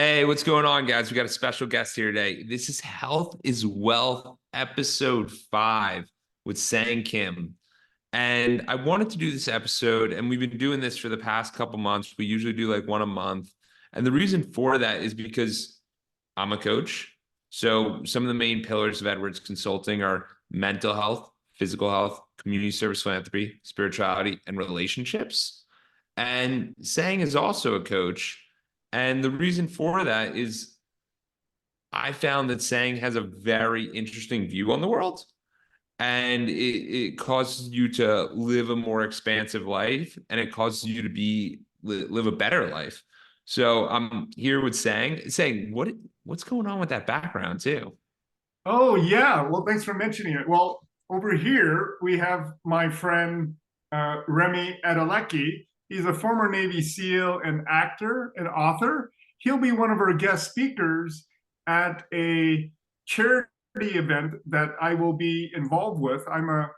Hey, what's going on, guys? We got a special guest here today. This is Health is Wealth, episode 5 with Sang Kim. And I wanted to do this episode, and we've been doing this for the past couple months. We usually do like one a month. And the reason for that is because I'm a coach. So some of the main pillars of Edwards Consulting are mental health, physical health, community service, philanthropy, spirituality, and relationships. And Sang is also a coach. And the reason for that is I found that Sang has a very interesting view on the world, and it causes you to live a more expansive life, and it causes you to live a better life. So I'm here with Sang, what's going on with that background too? Oh, yeah. Well, thanks for mentioning it. Well, over here, we have my friend Remy Adelecki. He's a former Navy SEAL and actor and author. He'll be one of our guest speakers at a charity event that I will be involved with. I'm a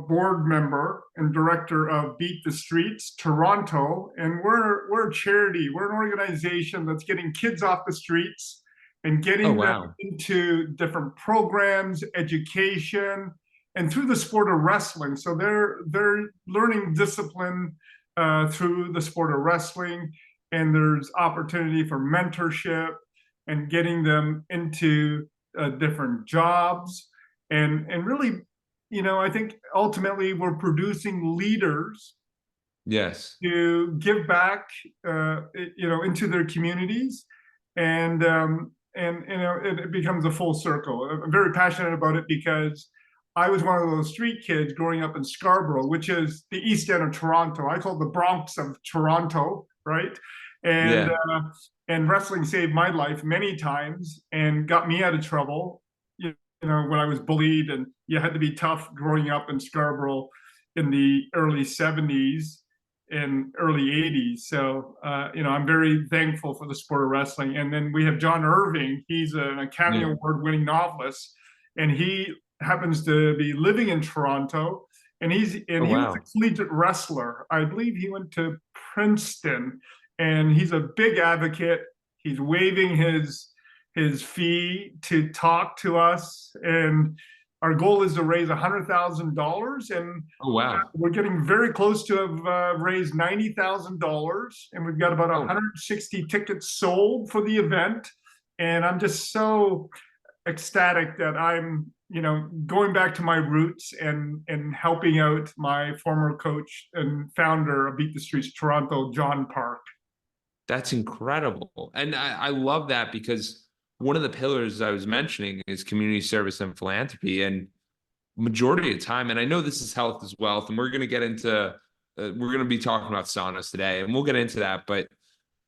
board member and director of Beat the Streets Toronto, and we're a charity. We're an organization that's getting kids off the streets and Oh, getting them wow. into different programs, education, and through the sport of wrestling. So they're learning discipline through the sport of wrestling, and there's opportunity for mentorship and getting them into different jobs and really, I think ultimately we're producing leaders Yes. to give back, into their communities, and it becomes a full circle. I'm very passionate about it because I was one of those street kids growing up in Scarborough, which is the east end of Toronto. I call it the Bronx of Toronto, right? And Yeah. and wrestling saved my life many times and got me out of trouble. When I was bullied, and you had to be tough growing up in Scarborough in the early 70s and early 80s. So, I'm very thankful for the sport of wrestling. And then we have John Irving. He's an Academy Yeah. Award winning novelist, and he happens to be living in Toronto. And Oh, he was a wow. collegiate wrestler. I believe he went to Princeton, and he's a big advocate. He's waiving his fee to talk to us, and our goal is to raise $100,000, and Oh, wow. we're getting very close to have raised $90,000, and we've got about Oh, 160 tickets sold for the event. And I'm just so ecstatic that I'm, going back to my roots and helping out my former coach and founder of Beat the Streets Toronto, John Park. that's incredible. And I love that because one of the pillars I was mentioning is community service and philanthropy. And majority of the time, and I know this is health as wealth, and we're going to be talking about saunas today, and we'll get into that. But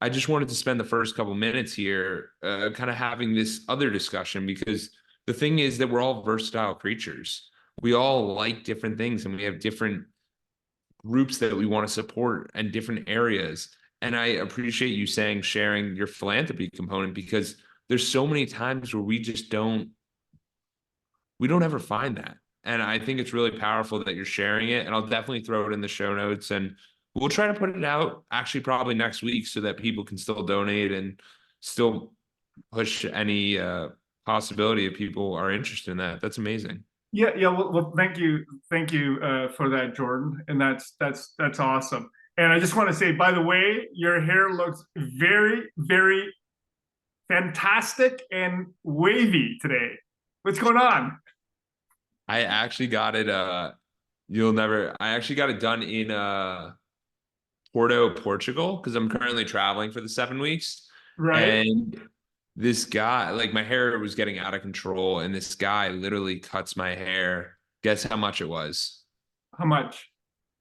I just wanted to spend the first couple minutes here, kind of having this other discussion because the thing is that we're all versatile creatures. We all like different things, and we have different groups that we want to support and different areas. And I appreciate you saying sharing your philanthropy component because there's so many times where we don't ever find that. And I think it's really powerful that you're sharing it. And I'll definitely throw it in the show notes. And we'll try to put it out actually probably next week so that people can still donate and still push any possibility if people are interested in that. That's amazing. Yeah, yeah. Well, thank you for that, Jordan, and that's awesome. And I just want to say, by the way, your hair looks very, very fantastic and wavy today. What's going on? I actually got it. I actually got it done in Porto, Portugal, because I'm currently traveling for the 7 weeks. Right? And this guy, like my hair was getting out of control, and this guy literally cuts my hair. Guess how much it was? How much?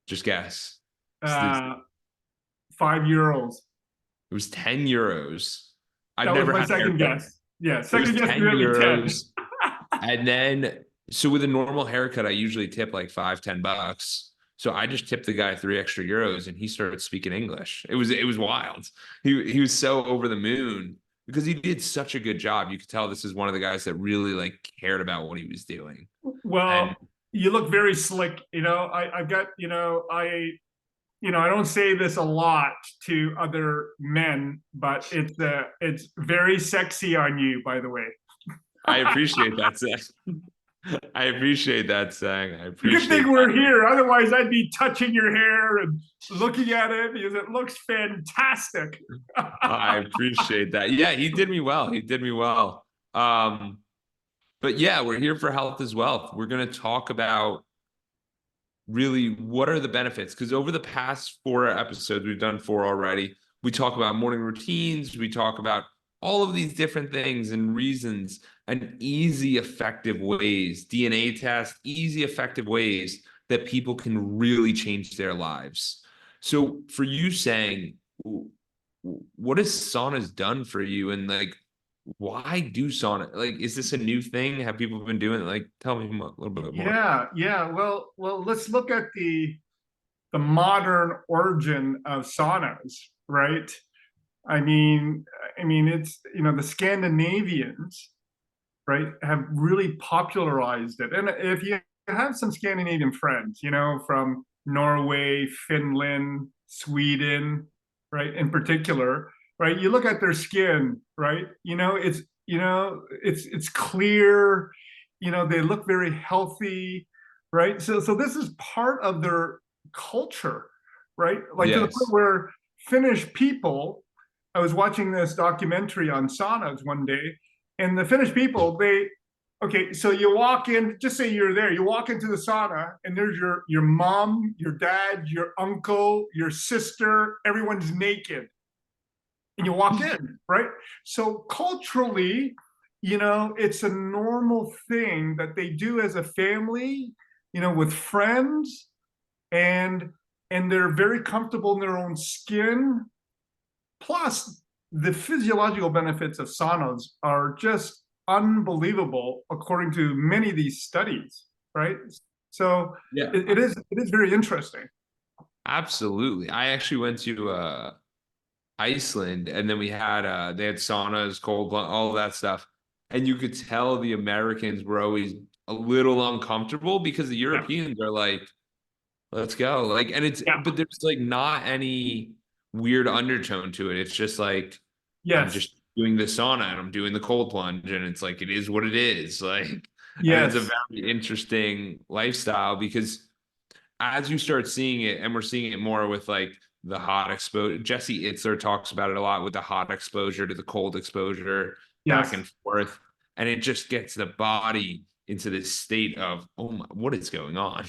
Just guess. Uh, It €5. was 10 euros. I've That was never my had a second haircut. guess. Yeah, It was second guess 10 nearly 10. euros. And then, so with a normal haircut, I usually tip like 5, $10. So I just tipped the guy 3 extra euros and he started speaking English. It was wild. He was so over the moon because he did such a good job. You could tell this is one of the guys that really like cared about what he was doing. And Well, you look very slick. I've got, I don't say this a lot to other men, but it's very sexy on you, by the way. I appreciate that, Zach. I appreciate that, Sang. I Good appreciate thing that. we're here. Otherwise, I'd be touching your hair and looking at it because it looks fantastic. I appreciate that. Yeah, he did me well. He did me well. But yeah, we're here for health as well. We're going to talk about really what are the benefits, because over the past 4 episodes, we've done 4 already, we talk about morning routines, we talk about all of these different things and reasons and easy effective ways, DNA test, easy effective ways that people can really change their lives. So for you, saying, what has saunas done for you, and like, why do sauna? Like, is this a new thing? Have people been doing it? Like, tell me a little bit more. Yeah, yeah. Well, let's look at the modern origin of saunas, right? I mean, it's the Scandinavians, right, have really popularized it. And if you have some Scandinavian friends, from Norway, Finland, Sweden, right, in particular, right, you look at their skin, right, it's clear, they look very healthy, right? So this is part of their culture, right? Like to the point Yes. where Finnish people, I was watching this documentary on saunas one day, and the Finnish people, okay, so you walk in, just say you're there, you walk into the sauna, and there's your mom, your dad, your uncle, your sister, everyone's naked. And you walk in, right? So culturally, it's a normal thing that they do as a family, with friends, and they're very comfortable in their own skin. Plus, the physiological benefits of saunas are just unbelievable, according to many of these studies, right? So Yeah, it is very interesting. absolutely. I actually went to Iceland, and then we had they had saunas, all of that stuff. And you could tell the Americans were always a little uncomfortable because the Yeah, Europeans are like, let's go. Like, and it's, yeah, but there's like not any weird undertone to it. It's just like, I'm yes, just doing the sauna and I'm doing the cold plunge, and it's like, it is what it is. Like, and it's a yes, very interesting lifestyle because as you start seeing it, and we're seeing it more with like the hot exposure, Jesse Itzler talks about it a lot with the hot exposure to the cold exposure, back yes. and forth. And it just gets the body into this state of, oh my, what is going on?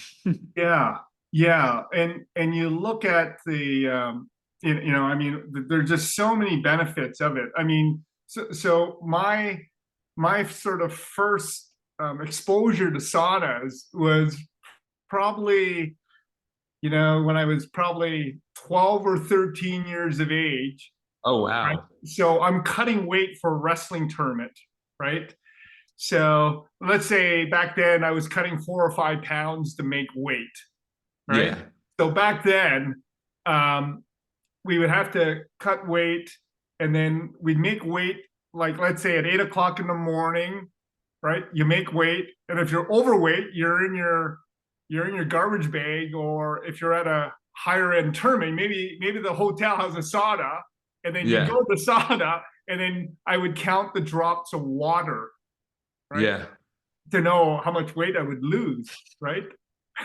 Yeah, yeah, and you look at there's just so many benefits of it. I mean, so my sort of first exposure to saunas was probably, when I was probably 12 or 13 years of age, Oh, right? wow. So I'm cutting weight for a wrestling tournament, right? So let's say back then I was cutting 4 or 5 pounds to make weight, right? Yeah. So back then, um, we would have to cut weight, and then we'd make weight, like let's say at 8 o'clock in the morning, right? You make weight, and if you're overweight, you're in your garbage bag, or if you're at a higher end tournament, maybe the hotel has a sauna, and then you Yeah. go to the sauna, and then I would count the drops of water, right, Yeah. to know how much weight I would lose, right?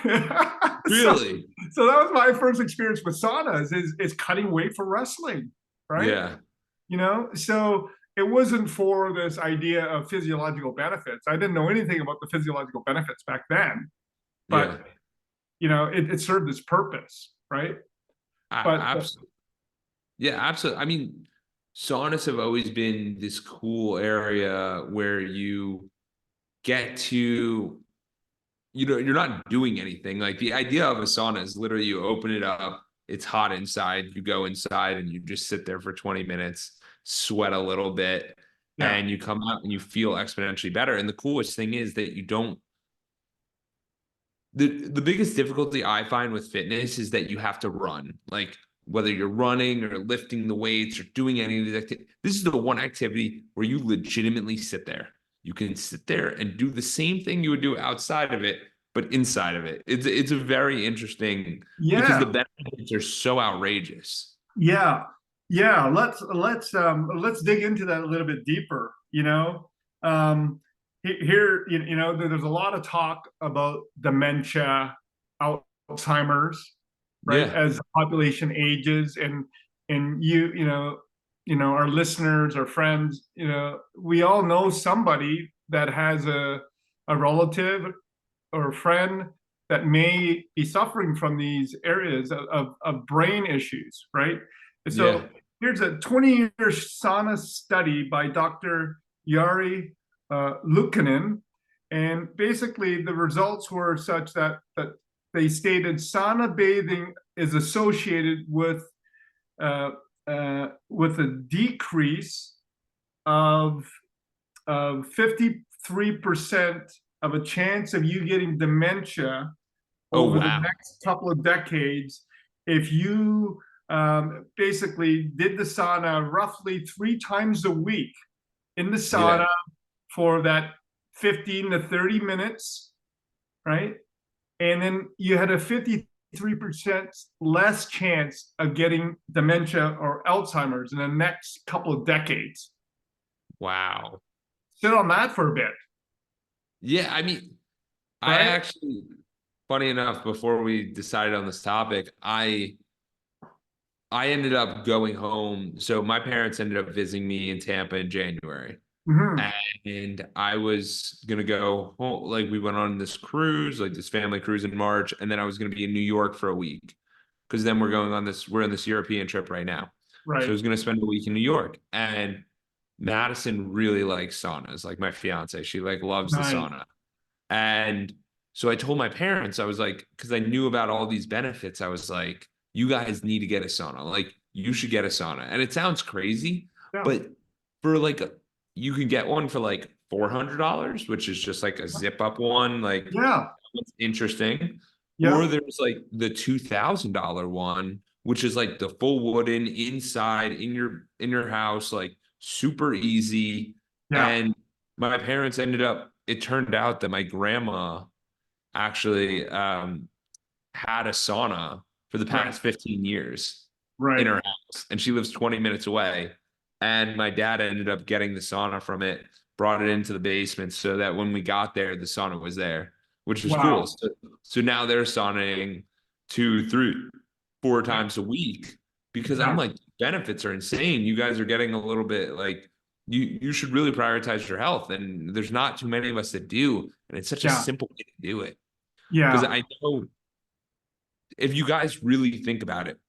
so Really? so that was my first experience with saunas, is cutting weight for wrestling, right? Yeah. So it wasn't for this idea of physiological benefits. I didn't know anything about the physiological benefits back then, but Yeah. it served its purpose, right? But Absolutely. Yeah, absolutely. I mean, saunas have always been this cool area where you get to, you're not doing anything. Like, the idea of a sauna is literally you open it up, it's hot inside, you go inside and you just sit there for 20 minutes, sweat a little bit, yeah, and you come out and you feel exponentially better. And the coolest thing is that you don't, the biggest difficulty I find with fitness is that you have to run. Like, whether you're running or lifting the weights or doing any of these activities, this is the one activity where you legitimately sit there. You can sit there and do the same thing you would do outside of it, but inside of it. It's a very interesting because the Yeah, benefits are so outrageous. yeah, yeah. Let's dig into that a little bit deeper. Here, there's a lot of talk about dementia, Alzheimer's, right? Yeah. As the population ages, and our listeners, our friends, we all know somebody that has a relative or a friend that may be suffering from these areas of brain issues, right? And Yeah. so here's a 20-year sauna study by Dr. Jari Luukkonen. And basically, the results were such that they stated sauna bathing is associated uh, with a decrease of 53% of a chance of you getting dementia Oh, over the wow. next couple of decades if you basically did the sauna roughly 3 times a week in the Yeah. sauna for that 15 to 30 minutes, right? And then you had a 53% less chance of getting dementia or Alzheimer's in the next couple of decades. Wow. Sit on that for a bit, Yeah, I mean, I right? actually, funny enough, before we decided on this topic, I ended up going home. So my parents ended up visiting me in Tampa in January. Mm-hmm. And I was gonna go home, like we went on this cruise, like this family cruise in March, and then I was gonna be in New York for a week. Because then we're on this European trip right now. So I Right. was gonna spend a week in New York. And Madison really likes saunas, like my fiance. She like loves the Nice. sauna. And so I told my parents, I was like, because I knew about all these benefits, I was like, you guys need to get a sauna. Like, you should get a sauna. And it sounds crazy, Yeah. but for like, you can get one for like $400, which is just like a zip up one. Like, Yeah. it's interesting. Or Yeah. there's like the $2,000 one, which is like the full wooden inside in your house, like super easy. Yeah. And my parents ended up, it turned out that my grandma actually had a sauna for the Right. past 15 years in Right. her house, and she lives 20 minutes away. And my dad ended up getting the sauna from it, brought it into the basement so that when we got there, the sauna was there, which was cool. Wow. So now they're sauning 2, 3, 4 Yeah. times a week because I'm Yeah. like, benefits are insane. You guys are getting a little bit like you should really prioritize your health. And there's not too many of us that do. And it's such a Yeah. simple way to do it. Because Yeah. I know if you guys really think about it,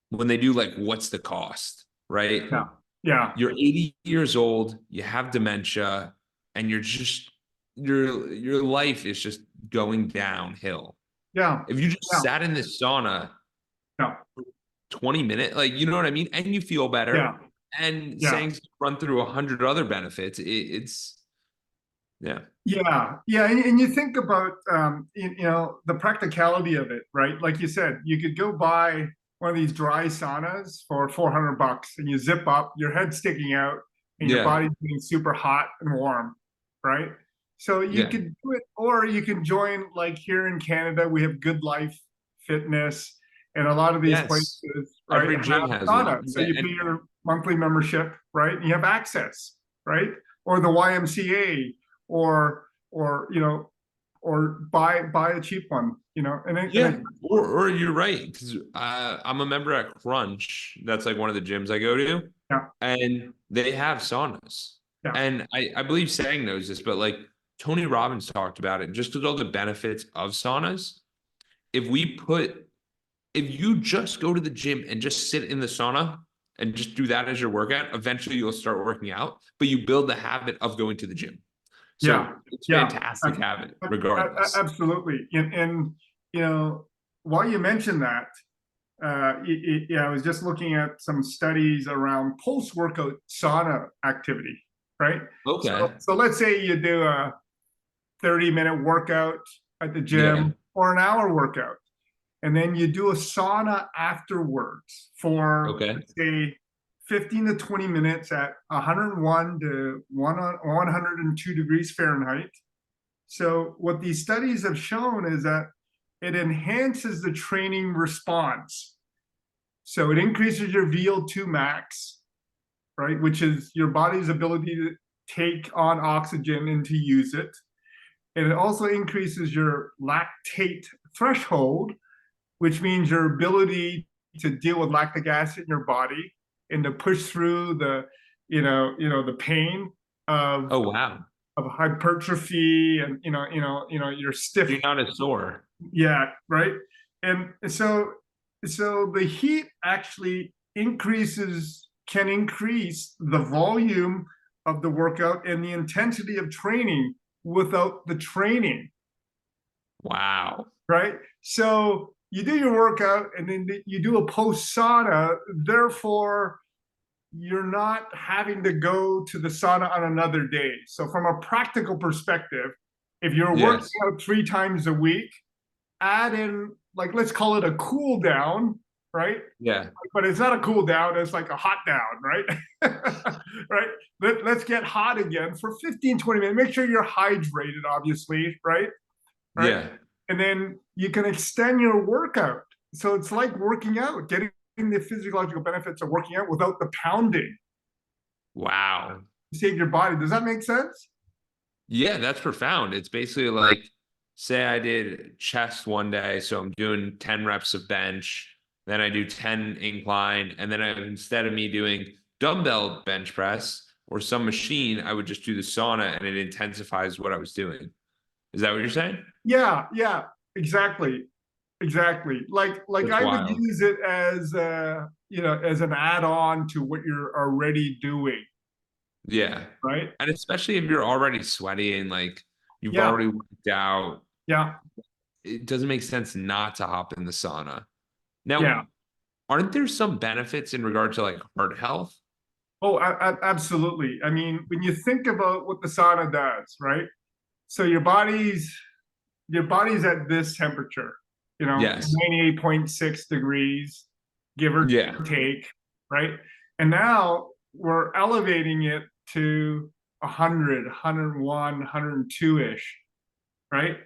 when they do like what's the cost, right? Yeah. Yeah. You're 80 years old, you have dementia, and you're just your life is just going downhill. Yeah. If you just Yeah. sat in this sauna Yeah. 20 minutes, like you know what I mean, and you feel Yeah. better, and Yeah. saying run through 100 other benefits, it's yeah, Yeah. Yeah. And you think about the practicality of it, right? Like you said, you could go buy one of these dry saunas for $400 and you zip up, your head sticking out, and your yeah, body's getting super hot and warm, right? So you yeah, could do it, or you can join, like here in Canada, we have Good Life Fitness, and a lot of these yes. places, right, Every have gym has one. sauna. So Yeah, you pay and your monthly membership, right? And you have access, right? Or the YMCA, or buy a cheap one, yeah, or you're right because I'm a member at Crunch. That's like one of the gyms I go to, yeah, and they have saunas. yeah, And I believe Sang knows this, but like Tony Robbins talked about it, just because all the benefits of saunas. If we put, if you just go to the gym and just sit in the sauna and just do that as your workout, eventually you'll start working out, but you build the habit of going to the gym. yeah, So it's a yeah, fantastic habit, regardless. absolutely. And while you mentioned that, yeah, I was just looking at some studies around post-workout sauna activity, right? Okay. So let's say you do a 30-minute workout at the Yeah. gym or an hour workout, and then you do a sauna afterwards for, Okay. let's say, 15 to 20 minutes at 101 to 102 degrees Fahrenheit. So what these studies have shown is that it enhances the training response. So it increases your VO2 max, right, which is your body's ability to take on oxygen and to use it. And it also increases your lactate threshold, which means your ability to deal with lactic acid in your body and to push through the, the pain Oh, wow. of hypertrophy and you're stiff. You're not as sore. Yeah, right. And so the heat actually can increase the volume of the workout and the intensity of training without the training, Wow. right? So you do your workout and then you do a post sauna, therefore you're not having to go to the sauna on another day. So from a practical perspective, if you're working Yes. out 3 times a week, add in, like, let's call it a cool down, right? Yeah. But it's not a cool down, it's like a hot down, right? Right? Let's get hot again for 15, 20 minutes. Make sure you're hydrated, obviously, right? Right? Yeah. And then you can extend your workout. So it's like working out, getting the physiological benefits of working out without the pounding. Wow. Save your body. Does that make sense? Yeah, that's profound. It's basically like, say I did chest one day, so I'm doing 10 reps of bench, then I do 10 incline, and then instead of me doing dumbbell bench press or some machine, I would just do the sauna and it intensifies what I was doing. Is that what you're saying? Yeah, exactly. Exactly. Like That's I would wild. use it as as an add-on to what you're already doing, Yeah. right? And especially if you're already sweaty and like you've Yeah, already worked out, yeah, it doesn't make sense not to hop in the sauna. yeah. Now, aren't there some benefits in regard to like heart health? Oh, absolutely. I mean, when you think about what the sauna does, right? So your body's at this temperature, Yes. 98.6 degrees, give or Yeah. take, right? And now we're elevating it to 100, 101, 102-ish, right?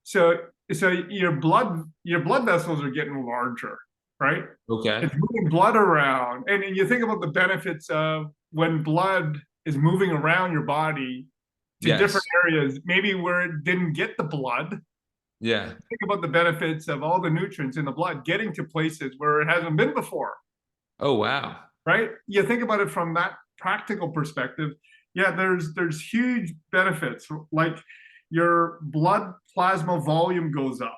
So your blood vessels are getting larger, right? Okay. It's moving blood around. And you think about the benefits of when blood is moving around your body to different Yes. areas, maybe where it didn't get the blood. Yeah. Think about the benefits of all the nutrients in the blood getting to places where it hasn't been before, Oh, wow. right? You think about it from that practical perspective. Yeah, there's huge benefits. Like your blood plasma volume goes up,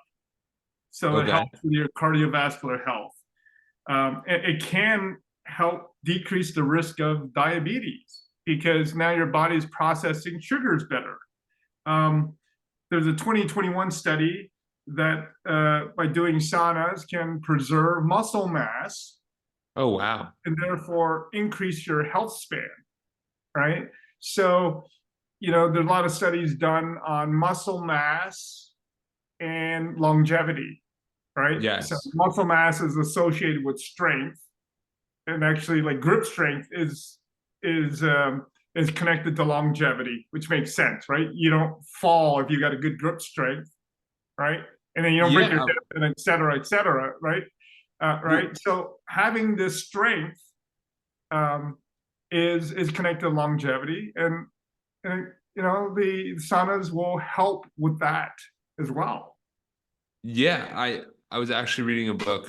so it Okay. helps with your cardiovascular health. It can help decrease the risk of diabetes because now your body's processing sugars better. Um, there's a 2021 study that by doing saunas can preserve muscle mass Oh, wow. and therefore increase your health span, right? So, there's a lot of studies done on muscle mass and longevity, right? So Yes. muscle mass is associated with strength, and actually, like grip strength is um, is connected to longevity, which makes sense, right? You don't fall if you got a good grip strength, right? And then you don't break your Yeah. hip, and et cetera, right? Right. Well, So having this strength um, is connected to longevity, and the saunas will help with that as well. yeah. I was actually reading a book,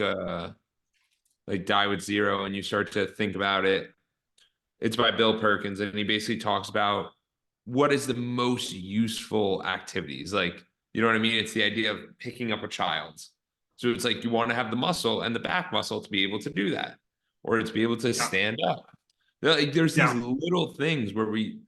like Die with Zero, and you start to think about it. It's by Bill Perkins, and he basically talks about what is the most useful activities. Like, you know what I mean? It's the idea of picking up a child. So it's like you want to have the muscle and the back muscle to be able to do that, or to be able to Yeah. stand up. Like there's these Yeah. little things where we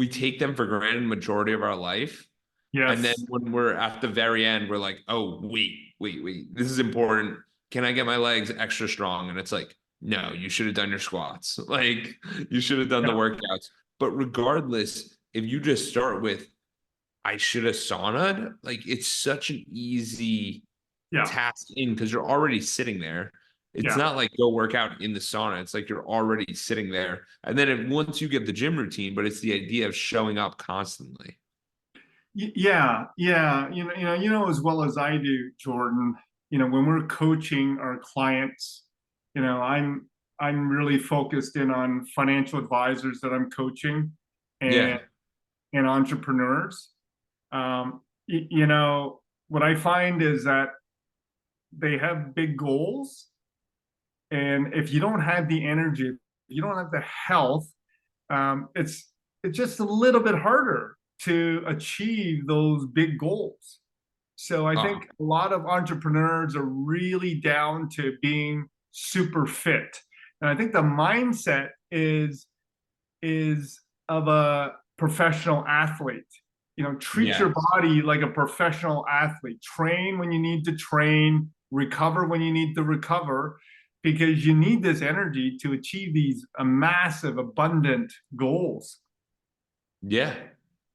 take them for granted majority of our life. And then Yes. when we're at the very end, we're like, oh, wait, this is important. Can I get my legs extra strong? And it's like, no, you should have done your squats. Like you should have done the Yeah. workouts. But regardless, if you just start with, I should have saunaed, like it's such an easy Yeah. task in because you're already sitting there. It's Yeah. not like go work out in the sauna. It's like you're already sitting there. And then once you get the gym routine, but it's the idea of showing up constantly. Yeah. You know as well as I do, Jordan. When we're coaching our clients, I'm really focused in on financial advisors that I'm coaching, and Yeah. and entrepreneurs. You know, what I find is that they have big goals, and if you don't have the energy, if you don't have the health, it's just a little bit harder to achieve those big goals. So I Uh, think a lot of entrepreneurs are really down to being super fit. And I think the mindset is of a professional athlete. Treat yeah. your body like a professional athlete. Train when you need to train, recover when you need to recover, because you need this energy to achieve these massive, abundant goals. Yeah.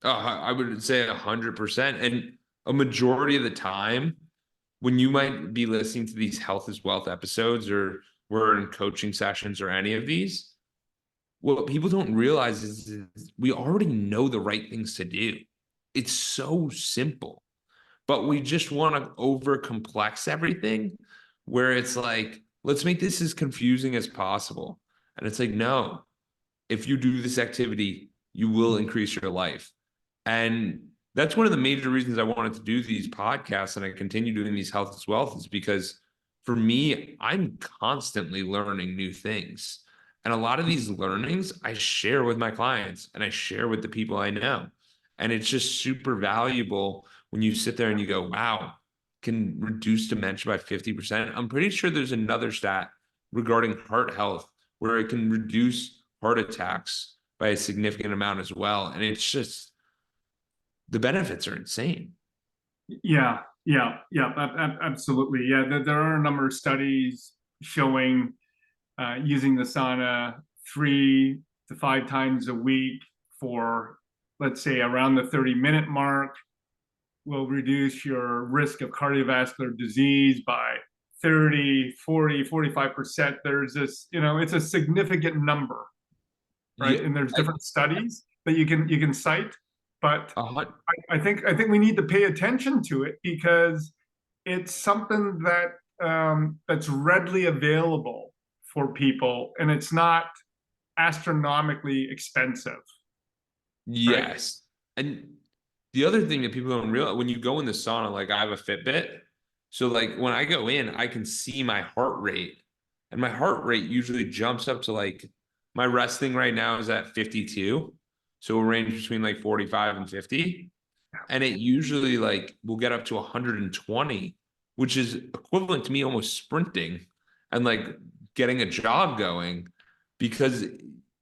I would say 100%. And a majority of the time, when you might be listening to these health is wealth episodes, or we're in coaching sessions or any of these, what people don't realize is we already know the right things to do. It's so simple, but we just want to over complex everything, where it's like, let's make this as confusing as possible. And it's like, no, if you do this activity, you will increase your life. And that's one of the major reasons I wanted to do these podcasts and I continue doing these health as wealth, is because for me, I'm constantly learning new things. And a lot of these learnings I share with my clients and I share with the people I know. And it's just super valuable when you sit there and you go, wow, can reduce dementia by 50%. I'm pretty sure there's another stat regarding heart health where it can reduce heart attacks by a significant amount as well. And it's just, the benefits are insane. Yeah, absolutely. Yeah, there are a number of studies showing using the sauna 3 to 5 times a week for, let's say, around the 30-minute mark will reduce your risk of cardiovascular disease by 30, 40, 45%. There's this, it's a significant number, Yeah, right? And there's different studies that you can cite, but a hun- I think we need to pay attention to it because it's something that's readily available for people, and it's not astronomically expensive, right? yes. And the other thing that people don't realize, when you go in the sauna, like I have a Fitbit. So like when I go in, I can see my heart rate. And my heart rate usually jumps up to like, my resting right now is at 52. So it'll range between like 45 and 50. And it usually like will get up to 120, which is equivalent to me almost sprinting and like getting a jog going, because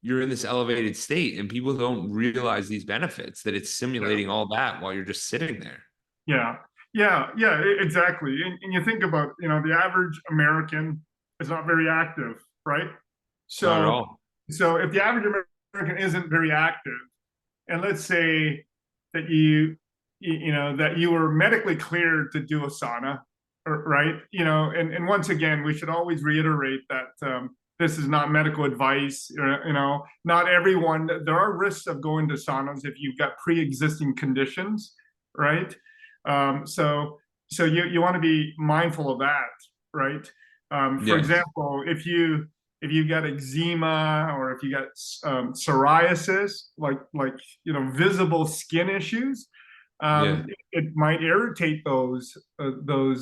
you're in this elevated state and people don't realize these benefits, that it's Yeah, simulating all that while you're just sitting there. yeah, yeah, exactly. And you think about, the average American is not very active, right? Not at So, all. so if the average American isn't very active, and let's say that you were medically cleared to do a sauna, right? And once again, we should always reiterate that this is not medical advice. Not everyone. There are risks of going to saunas if you've got pre-existing conditions, right? So you want to be mindful of that, right? For Yes. example, if you got eczema or if you got psoriasis, like visible skin issues, Yeah. it might irritate those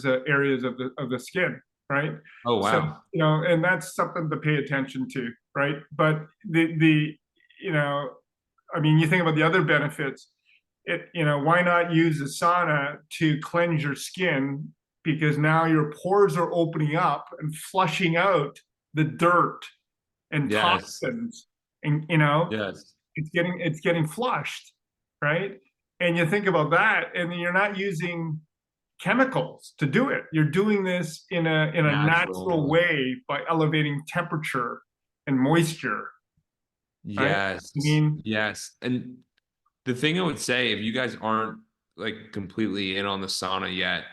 areas of the skin, right? Oh, So wow. and that's something to pay attention to, right? But the you know, I mean, you think about the other benefits. Why not use the sauna to cleanse your skin? Because now your pores are opening up and flushing out the dirt and Yes. toxins, and Yes. it's getting flushed, right? And you think about that, and you're not using chemicals to do it. You're doing this in a natural Natural. way by elevating temperature and moisture, right? I Yes. mean, Yes. And the thing I would say, if you guys aren't like completely in on the sauna yet,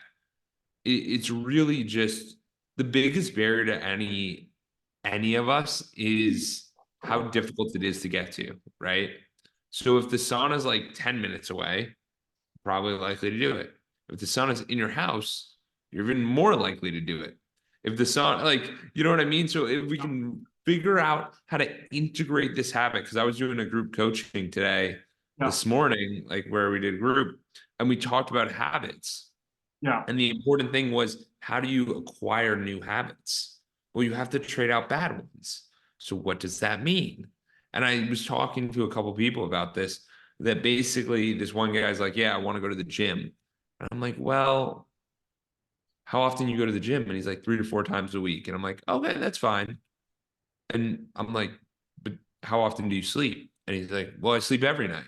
it's really just the biggest barrier to any of us is how difficult it is to get to, right? So if the sauna is like 10 minutes away, probably likely to do it. If the sauna's in your house, you're even more likely to do it. If the sauna, like, you know what I mean? So if we can figure out how to integrate this habit, because I was doing a group coaching today, Yeah. this morning, like where we did a group, and we talked about habits. Yeah. And the important thing was, how do you acquire new habits? Well, you have to trade out bad ones. So what does that mean? And I was talking to a couple people about this, that basically this one guy's like, yeah, I want to go to the gym. And I'm like, well, how often you go to the gym? And he's like 3 to 4 times a week. And I'm like, okay, that's fine. And I'm like, but how often do you sleep? And he's like, well, I sleep every night.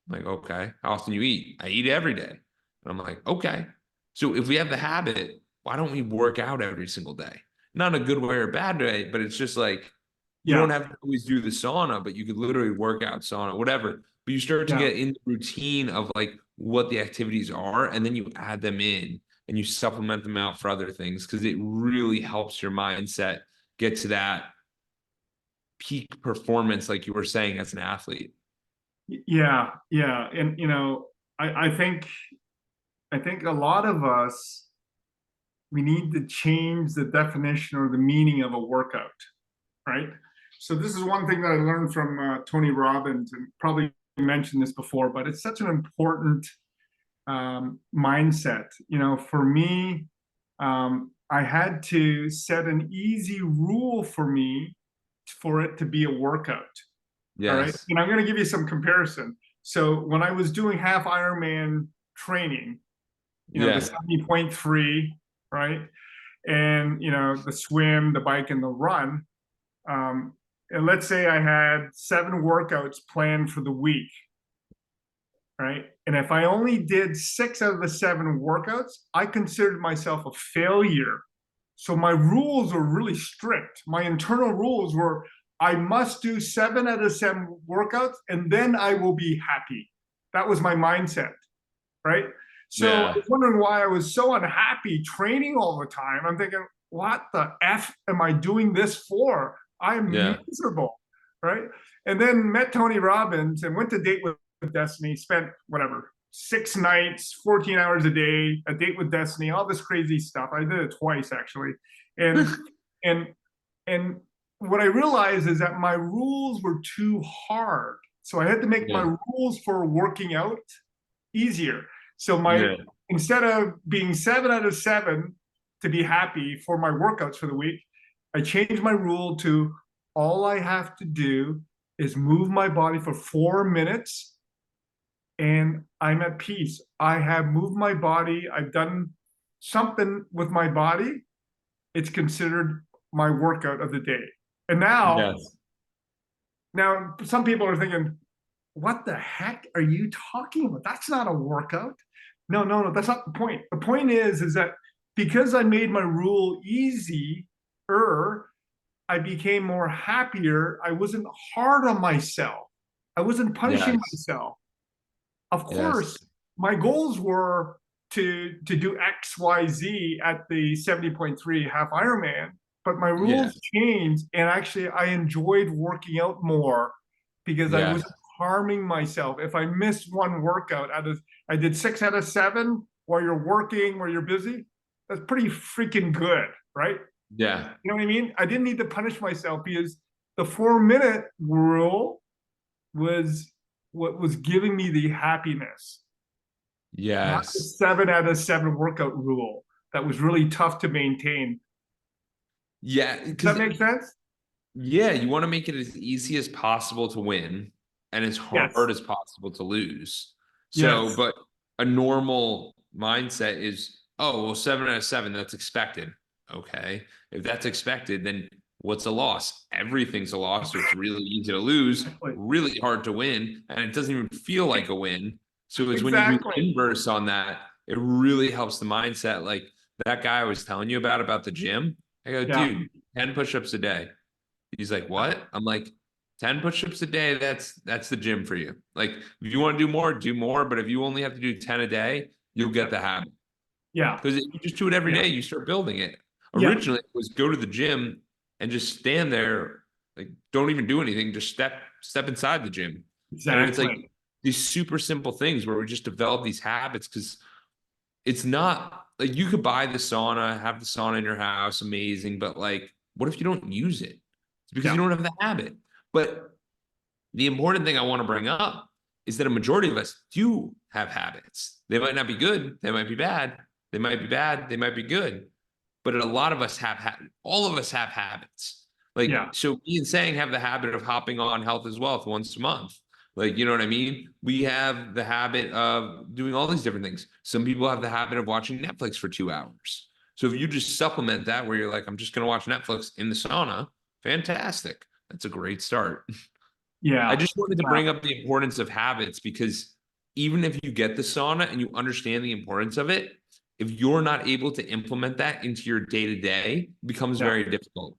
I'm like, okay. How often you eat? I eat every day. And I'm like, okay. So if we have the habit, why don't we work out every single day? Not a good way or a bad way, but it's just like, you don't Yeah. have to always do the sauna, but you could literally work out sauna, whatever. But you start to Yeah. get in the routine of like what the activities are, and then you add them in and you supplement them out for other things because it really helps your mindset get to that peak performance, like you were saying, as an athlete. Yeah. Yeah. And I think a lot of us, we need to change the definition or the meaning of a workout, right? So this is one thing that I learned from Tony Robbins, and probably mentioned this before, but it's such an important mindset. For me, I had to set an easy rule for me for it to be a workout. All right. Yes. And I'm going to give you some comparison. So when I was doing half Ironman training, the Yeah. 70.3, right? And, the swim, the bike, and the run. And let's say I had 7 workouts planned for the week, right? And if I only did 6 out of the 7 workouts, I considered myself a failure. So my rules were really strict. My internal rules were I must do 7 out of 7 workouts and then I will be happy. That was my mindset, right? So I Yeah. was wondering why I was so unhappy training all the time. I'm thinking, what the F am I doing this for? I'm Yeah. miserable, right? And then met Tony Robbins and went to Date with Destiny, spent whatever, 6 nights, 14 hours a day, a date with Destiny, all this crazy stuff. I did it twice actually. And and and what I realized is that my rules were too hard. So I had to make my Yeah. rules for working out easier. So Yeah. instead of being 7 out of 7 to be happy for my workouts for the week, I changed my rule to all I have to do is move my body for 4 minutes and I'm at peace. I have moved my body. I've done something with my body. It's considered my workout of the day. And now, Yes. now some people are thinking, what the heck are you talking about? That's not a workout. No, no, no, that's not the point. The point is that because I made my rule easier, I became more happier. I wasn't hard on myself. I wasn't punishing Yes. myself. Of Yes. course, my goals were to do X, Y, Z at the 70.3 half Ironman, but my Yeah. rules changed, and actually, I enjoyed working out more because I Yeah. wasn't harming myself. If I missed one workout I did 6 out of 7 while you're working, while you're busy. That's pretty freaking good, right? Yeah. You know what I mean? I didn't need to punish myself because the 4 minute rule was what was giving me the happiness, not the Yes. 7 out of 7 workout rule that was really tough to maintain. Yeah. Does Because that make sense? yeah, you want to make it as easy as possible to win and as Yes. hard as possible to lose. So, Yes. but a normal mindset is, oh, well, 7 out of 7, that's expected. Okay. If that's expected, then what's a loss? Everything's a loss. So it's really easy to lose, Exactly. really hard to win, and it doesn't even feel like a win. So it's when you do Exactly. the inverse on that, it really helps the mindset. Like that guy I was telling you about the gym. I go, Yeah. dude, 10 push-ups a day. He's like, what? I'm like, 10 push-ups a day, that's the gym for you. Like, if you want to do more, do more. But if you only have to do 10 a day, you'll get the habit. Yeah. Because if you just do it every Yeah. day, you start building it. Yeah. Originally, it was go to the gym and just stand there, like don't even do anything, just step inside the gym. And it's like Exactly. these super simple things where we just develop these habits, because it's not like you could buy the sauna, have the sauna in your house, amazing, but like, what if you don't use it? It's because Yeah. you don't have the habit. But the important thing I want to bring up is that a majority of us do have habits. They might not be good, they might be bad, they might be bad, they might be good, but a lot of us have all of us have habits. Like, Yeah. so me and Sang have the habit of hopping on Health is Wealth once a month. Like, you know what I mean? We have the habit of doing all these different things. Some people have the habit of watching Netflix for 2 hours. So if you just supplement that where you're like, I'm just going to watch Netflix in the sauna, fantastic. That's a great start. I Yeah. just wanted to Yeah. bring up the importance of habits, because even if you get the sauna and you understand the importance of it, if you're not able to implement that into your day to day, it becomes Yeah. very difficult.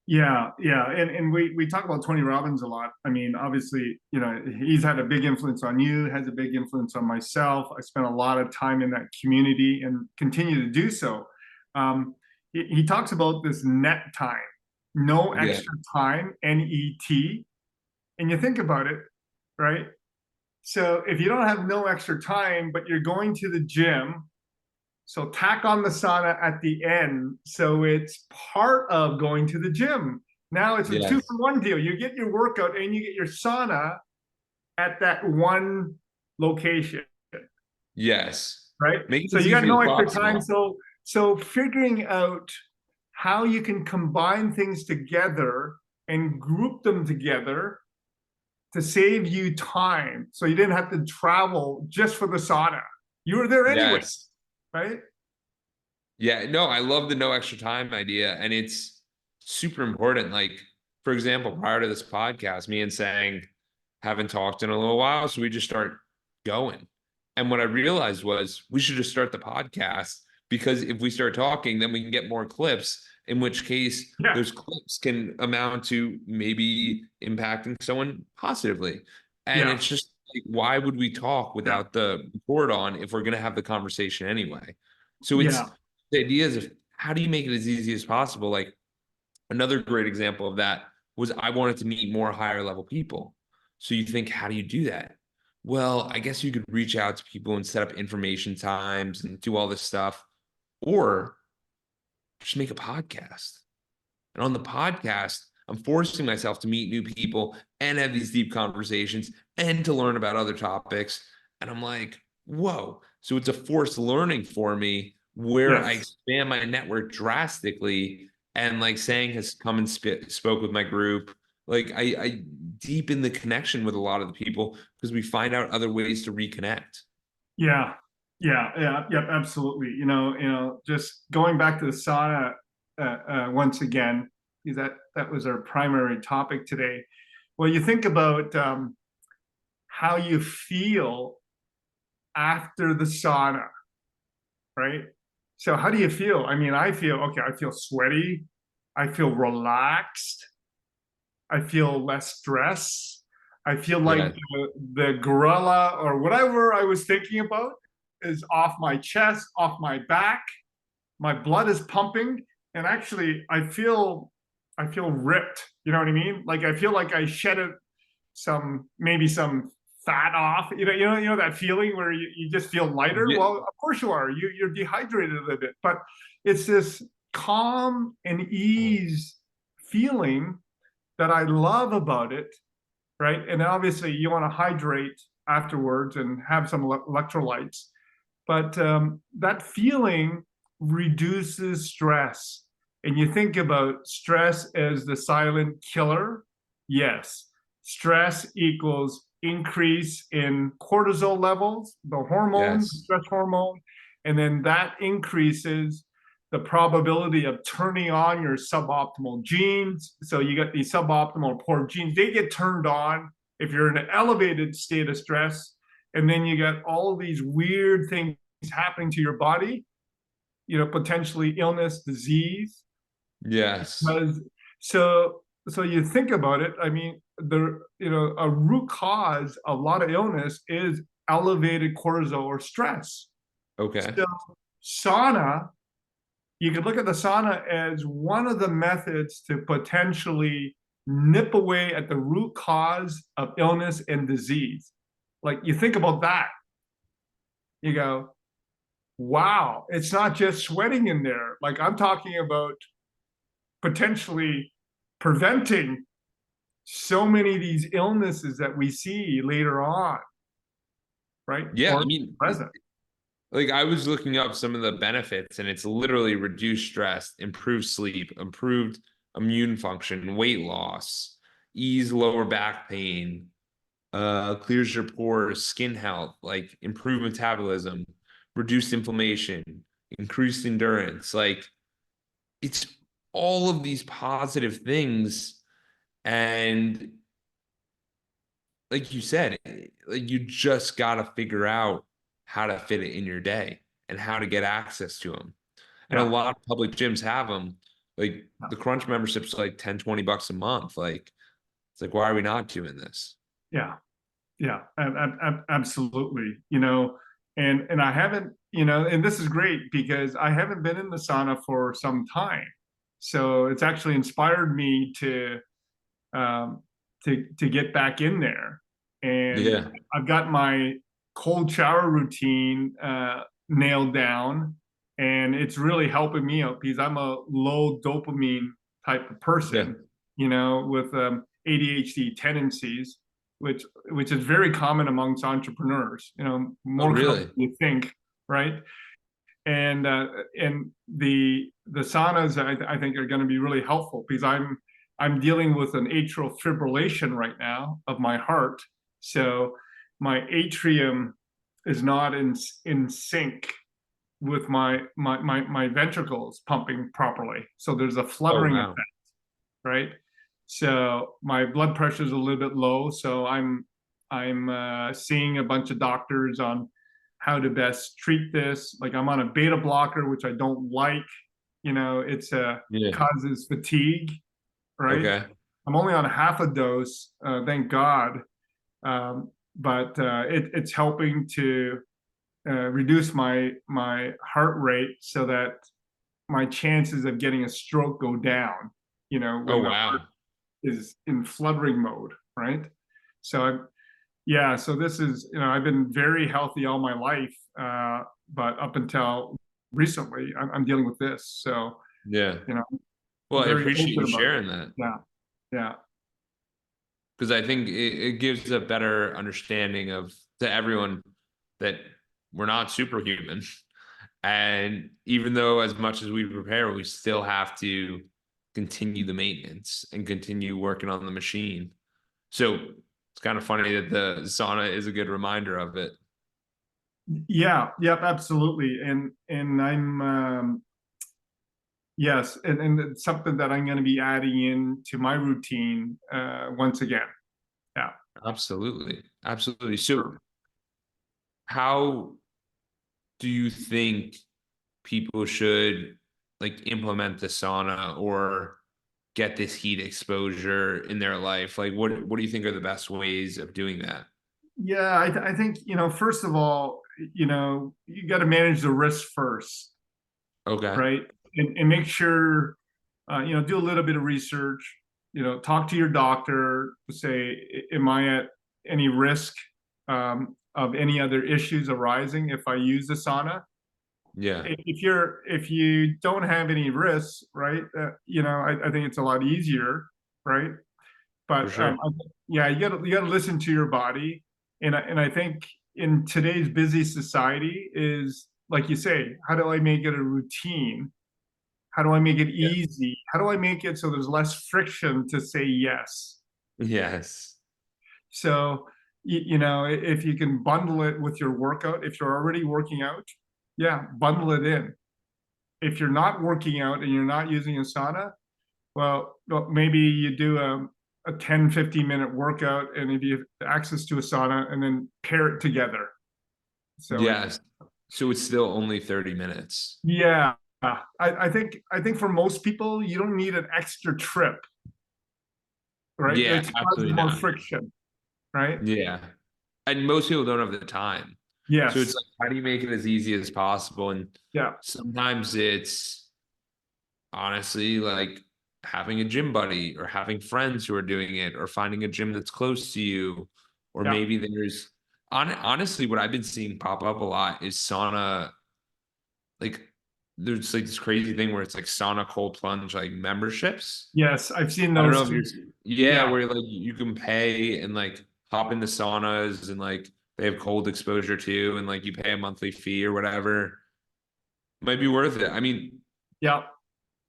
Yeah, yeah, and we talk about Tony Robbins a lot. I mean, obviously, you know, he's had a big influence on you, has a big influence on myself. I spent a lot of time in that community and continue to do so. He talks about this net time, no Yeah. extra time, NET, and you think about it, right? So if you don't have no extra time, but you're going to the gym, so tack on the sauna at the end. So it's part of going to the gym. Now it's a two Yes. for one deal. You get your workout and you get your sauna at that one location, Yes. right? Make it So as you got easy no as extra time. possible. So figuring out how you can combine things together and group them together to save you time. So you didn't have to travel just for the sauna. You were there anyway, Yes. right? Yeah. No, I love the no extra time idea. And it's super important. Like, for example, prior to this podcast, me and Sang haven't talked in a little while. So we just start going. And what I realized was we should just start the podcast, because if we start talking, then we can get more clips, in which case Yeah. those clips can amount to maybe impacting someone positively. And Yeah. it's just like, why would we talk Yeah. without the board on if we're going to have the conversation anyway? So Yeah. it's the idea is, of how do you make it as easy as possible? Like, another great example of that was I wanted to meet more higher level people. So you think, how do you do that? Well, I guess you could reach out to people and set up information times and do all this stuff, or just make a podcast. And on the podcast, I'm forcing myself to meet new people and have these deep conversations and to learn about other topics. And I'm like, whoa. So it's a forced learning for me where I Yes. expand my network drastically. And like Sang has come and spoke with my group. Like I deepen the connection with a lot of the people because we find out other ways to reconnect. Yeah. Yeah. Yeah. Yep. Absolutely. Just going back to the sauna once again, because that was our primary topic today. Well, you think about how you feel after the sauna, right? So how do you feel? I mean, I feel okay. I feel sweaty. I feel relaxed. I feel less stress. I feel like Yeah. the gorilla or whatever I was thinking about is off my chest, off my back. My blood is pumping, and actually, I feel ripped. You know what I mean? Like I feel like I shedded maybe some fat off. You know that feeling where you just feel lighter. Yeah. Well, of course you are. You're dehydrated a little bit, but it's this calm and ease feeling that I love about it, right? And obviously, you want to hydrate afterwards and have some electrolytes, but that feeling reduces stress. And you think about stress as the silent killer. Yes, stress equals increase in cortisol levels, the hormone, the Yes. stress hormone, and then that increases the probability of turning on your suboptimal genes. So you got these suboptimal poor genes, they get turned on if you're in an elevated state of stress. And then you got all these weird things happening to your body, potentially illness, disease. Yes. Because so you think about it, I mean, a root cause of a lot of illness is elevated cortisol or stress. Okay. So sauna, you could look at the sauna as one of the methods to potentially nip away at the root cause of illness and disease. Like you think about that, you go, wow, it's not just sweating in there. Like I'm talking about potentially preventing so many of these illnesses that we see later on, right? Yeah, Or I mean, present. like I was looking up some of the benefits, and it's literally reduced stress, improved sleep, improved immune function, weight loss, ease lower back pain, clears your pores, skin health, like improved metabolism, reduced inflammation, increased endurance. Like it's all of these positive things. And like you said, like you just got to figure out how to fit it in your day and how to get access to them. And a Yeah. lot of public gyms have them. Like the Crunch membership's like 10, $20 a month. Like it's like, why are we not doing this? Yeah. Yeah. Absolutely. And I haven't, and this is great because I haven't been in the sauna for some time. So it's actually inspired me um, to get back in there. And Yeah. I've got my cold shower routine nailed down, and it's really helping me out because I'm a low dopamine type of Yeah. person, with ADHD tendencies, which is very common amongst entrepreneurs. Oh, More common really? than you think, right? And the saunas I think are going to be really helpful because I'm dealing with an atrial fibrillation right now of my heart, so my atrium is not in sync with my ventricles pumping properly, so there's a Oh, fluttering wow. effect, right? So my blood pressure is a little bit low, so I'm seeing a bunch of doctors on how to best treat this. Like I'm on a beta blocker, which I don't like. It's Yeah. causes fatigue, right? Okay. I'm only on half a dose, thank God, but it's helping to reduce my heart rate so that my chances of getting a stroke go down. Oh, when the heart wow. is in fluttering mode, right? So yeah, so this is, I've been very healthy all my life, but up until recently, I'm dealing with this. So, Yeah. you know, Well, I'm I very appreciate you open about it. sharing that Yeah, yeah, because I think it gives a better understanding of to everyone that we're not superhuman. And even though as much as we prepare, we still have to continue the maintenance and continue working on the machine. So it's kind of funny that the sauna is a good reminder of it. yeah, yep, absolutely. And I'm yes, and it's something that I'm going to be adding in to my routine once again. Yeah, Absolutely. Absolutely. So sure. how do you think people should like implement the sauna or get this heat exposure in their life? Like what do you think are the best ways of doing that? Yeah, I think, first of all, you got to manage the risk first, Okay. right? And make sure, do a little bit of research, talk to your doctor, say, am I at any risk of any other issues arising if I use the sauna? Yeah, If you don't have any risks, right? I think it's a lot easier, right? for But sure. yeah, you gotta listen to your body, and I think in today's busy society is like you say, how do I make it a routine? How do I make it Yeah. easy? How do I make it so there's less friction to say yes? Yes. So if you can bundle it with your workout, if you're already working out, yeah, bundle it in. If you're not working out and you're not using a sauna, well, maybe you do a 10, 15-minute workout, and if you have access to a sauna, and then pair it together. So Yes. So it's still only 30 minutes. yeah, I think for most people, you don't need an extra trip, right? Yeah, It's causes absolutely more not. friction, right? Yeah. And most people don't have the time. So it's Yes. like, how do you make it as easy as possible? And Yeah. sometimes it's honestly like having a gym buddy or having friends who are doing it or finding a gym that's close to you. Or Yeah. maybe there's Honestly, what I've been seeing pop up a lot is sauna. Like, there's like this crazy thing where it's like sauna cold plunge like memberships. Yes, I've seen I don't those know if too. yeah, Yeah, where like you can pay and like hop into saunas and like they have cold exposure too, and like you pay a monthly fee or whatever. Might be worth it. I mean, yeah,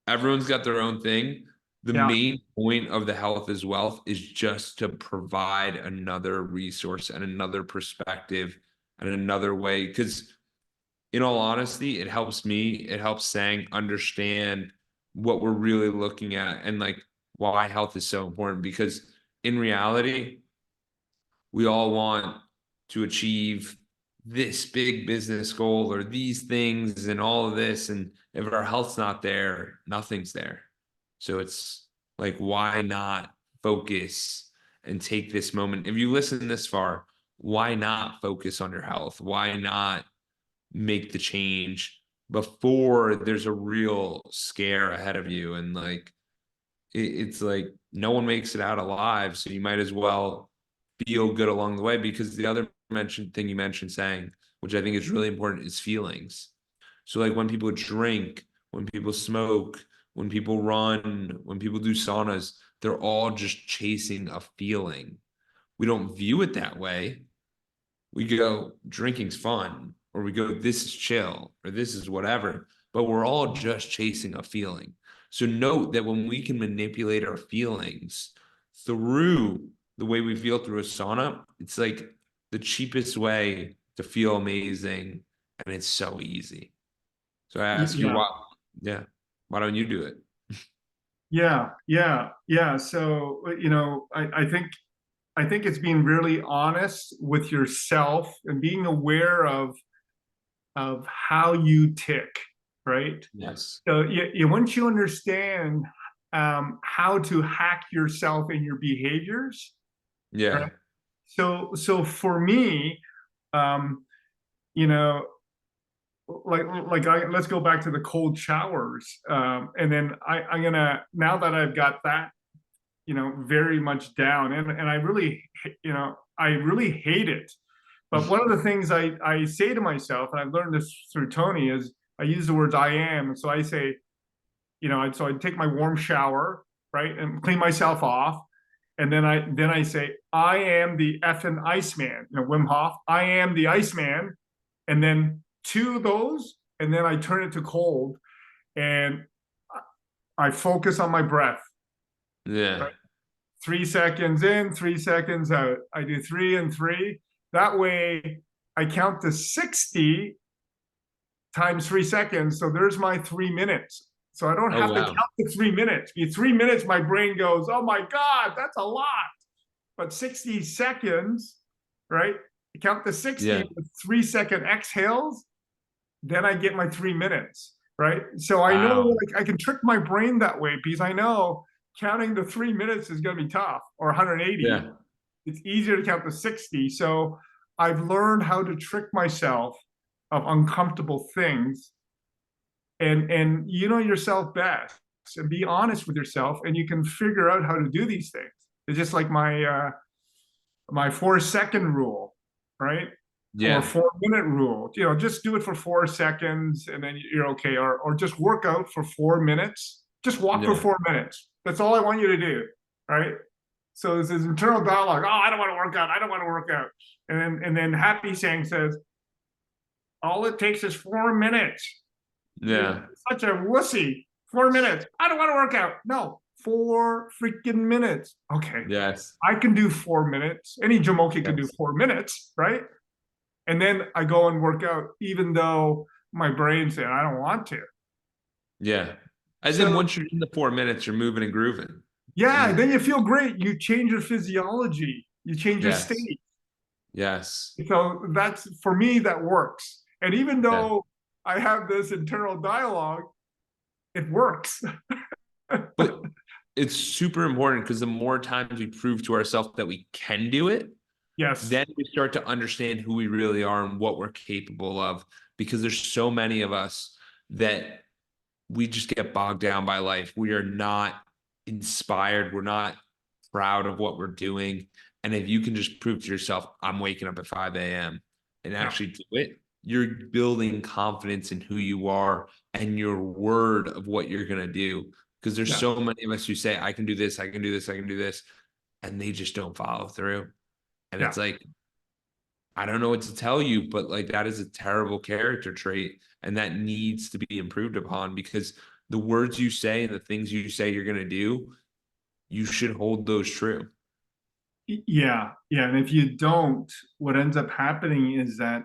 everyone's got their own thing. The yeah, main point of the health is wealth is just to provide another resource and another perspective and another way. Because in all honesty, it helps me, it helps Sang understand what we're really looking at and like why health is so important. Because in reality, we all want to achieve this big business goal or these things and all of this. And if our health's not there, nothing's there. So it's like, why not focus and take this moment? If you listen this far, why not focus on your health? Why not make the change before there's a real scare ahead of you? And like, it's like no one makes it out alive. So you might as well feel good along the way, because the other mentioned thing you mentioned saying, which I think is really important, is feelings. So like when people drink, when people smoke, when people run, when people do saunas, they're all just chasing a feeling. We don't view it that way. We go, drinking's fun, or we go, this is chill, or this is whatever, but we're all just chasing a feeling. So note that when we can manipulate our feelings through the way we feel through a sauna, it's like the cheapest way to feel amazing. And it's so easy. So I ask you, yeah, yeah, why don't you do it? yeah, yeah, yeah. So, I think it's being really honest with yourself and being aware of how you tick, right? Yes. So, once you understand how to hack yourself and your behaviors, right? Yeah. So for me, um, you know, let's go back to the cold showers, and then I'm gonna, now that I've got that, very much down, and I really, I really hate it. But one of the things I say to myself, and I've learned this through Tony, is I use the words I am. And so I say, so I take my warm shower, right, and clean myself off. And then I say, I am the effing Iceman, Wim Hof, I am the Iceman. And then two of those, and then I turn it to cold, and I focus on my breath. Yeah. Right? 3 seconds in, 3 seconds out. I do three and three. That way I count to 60 times 3 seconds. So there's my 3 minutes. So I don't Oh, have to wow. count the 3 minutes. In 3 minutes, my brain goes, oh my God, that's a lot. But 60 seconds, right? I count to 60 Yeah. with 3 second exhales, then I get my 3 minutes, right? So I know, Wow. like, I can trick my brain that way because I know counting the 3 minutes is going to be tough, or 180. Yeah. It's easier to count to 60. So I've learned how to trick myself of uncomfortable things, and you know yourself best, and be honest with yourself, and you can figure out how to do these things. It's just like my 4 second rule, right? Or Yeah. 4 minute rule. Just do it for 4 seconds and then you're okay. Or just work out for 4 minutes. Just walk for Yeah. 4 minutes. That's all I want you to do, right? So there's this internal dialogue. Oh, I don't want to work out. I don't want to work out. And then Happy Sang says, all it takes is 4 minutes. You're Yeah. such a wussy. 4 minutes. I don't want to work out. No, 4 freaking minutes. Okay. Yes. I can do 4 minutes. Any Jamoki can do Yes. 4 minutes, right? And then I go and work out, even though my brain said I don't want to. Yeah. As in, So once you're in the 4 minutes, you're moving and grooving. yeah, And then you feel great. You change your physiology. You change your yes. state. Yes. So that's, for me, that works. And even Yeah. though I have this internal dialogue, it works. But it's super important because the more times we prove to ourselves that we can do it, Yes. then we start to understand who we really are and what we're capable of. Because there's so many of us that we just get bogged down by life. We are not inspired. We're not proud of what we're doing. And if you can just prove to yourself, I'm waking up at 5 a.m. and Yeah, actually do it, you're building confidence in who you are and your word of what you're going to do. Because there's yeah, so many of us who say, I can do this, I can do this, I can do this. And they just don't follow through. And yeah. it's like, I don't know what to tell you, but like that is a terrible character trait. And that needs to be improved upon because the words you say and the things you say you're going to do, you should hold those true. Yeah, yeah. And if you don't, what ends up happening is that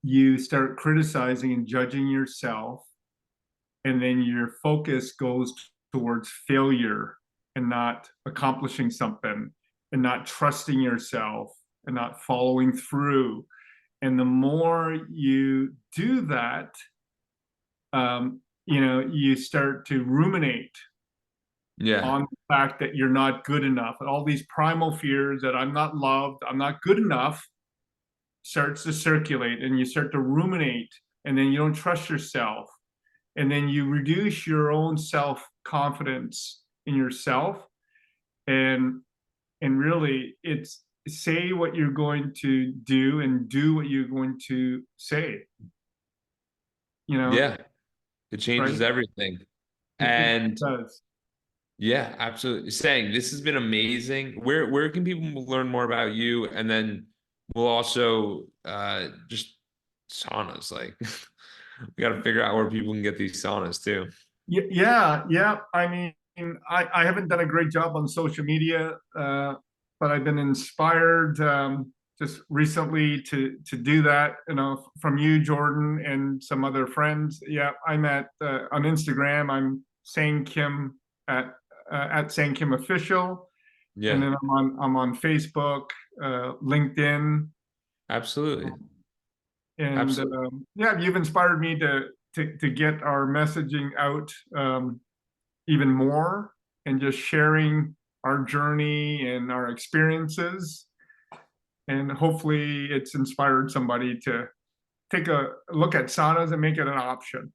you start criticizing and judging yourself, and then your focus goes towards failure and not accomplishing something and not trusting yourself and not following through. And the more you do that, you start to ruminate Yeah. on the fact that you're not good enough, and all these primal fears that I'm not loved, I'm not good enough, starts to circulate, and you start to ruminate, and then you don't trust yourself, and then you reduce your own self confidence in yourself, and really it's say what you're going to do and do what you're going to say, you know, Yeah. It right? changes everything. It And does. yeah, absolutely. Saying this has been amazing. Where can people learn more about you? And then we'll also just saunas. Like we got to figure out where people can get these saunas too. Yeah, yeah. I mean, I haven't done a great job on social media, but I've been inspired just recently to do that. You know, from you, Jordan, and some other friends. Yeah, I'm at on Instagram. I'm Sang Kim at Sang Kim Official, and Yeah, then I'm on Facebook, LinkedIn, absolutely. and Absolutely. yeah, you've inspired me to get our messaging out. Even more and just sharing our journey and our experiences. And hopefully it's inspired somebody to take a look at saunas and make it an option.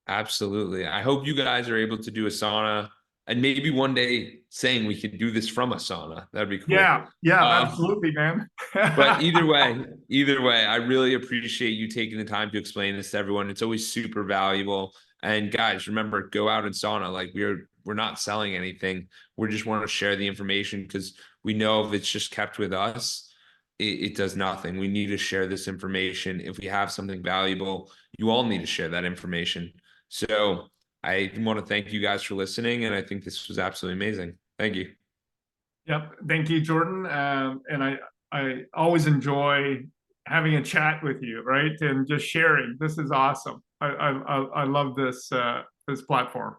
Absolutely. I hope you guys are able to do a sauna and maybe one day saying we could do this from a sauna. That'd be cool. Yeah, yeah, Um, absolutely, man. But either way, I really appreciate you taking the time to explain this to everyone. It's always super valuable. And guys, remember, go out and sauna. Like we're not selling anything. We just want to share the information because we know if it's just kept with us, it does nothing. We need to share this information. If we have something valuable, you all need to share that information. So I want to thank you guys for listening, and I think this was absolutely amazing. Thank you. Yep. Thank you, Jordan. And I always enjoy having a chat with you, right? And just sharing. This is awesome. I love this platform.